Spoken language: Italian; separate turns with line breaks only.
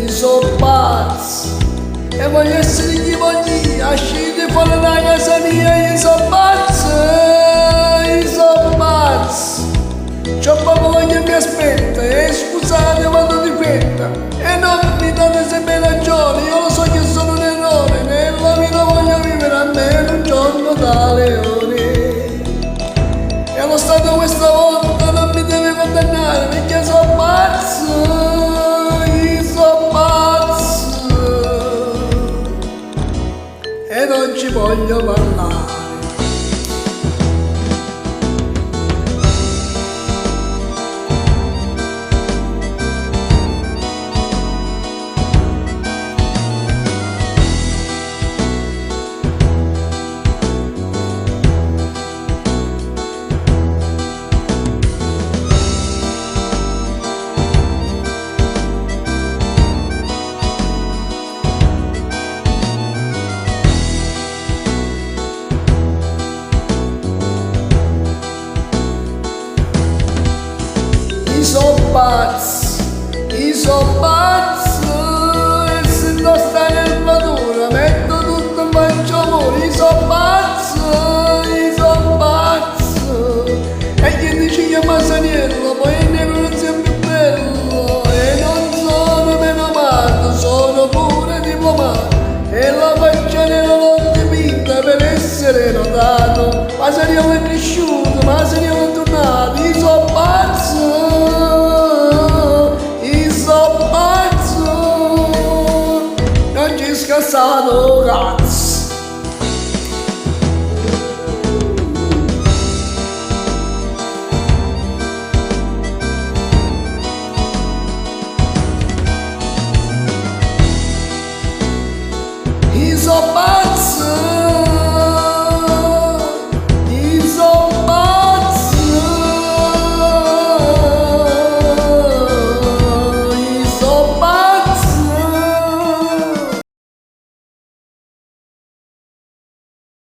sono pazzi, e voglio essere chi voglio, uscite fuori da casa mia, io sono pazzi, c'ho poco che mi aspetta, e scusate quando difetta, e non mi date sempre ragione, io lo so che sono un errore, nella vita voglio vivere almeno un giorno da leone, e lo Stato questa volta non mi deve condannare, perché sono pazzo. E non ci voglio parlare. Sono pazzo, e se non sta nel matura metto tutto in faccio amore, sono pazzo, e chi dice che Masaniello, poi il nero non sia più bello, e non sono meno amato, sono pure diplomato, e la faccia nera non ti pinta per essere notato, Masaniello è cresciuto, Masaniello è tornato, io sono pazzo. Scassato cazzo. Io so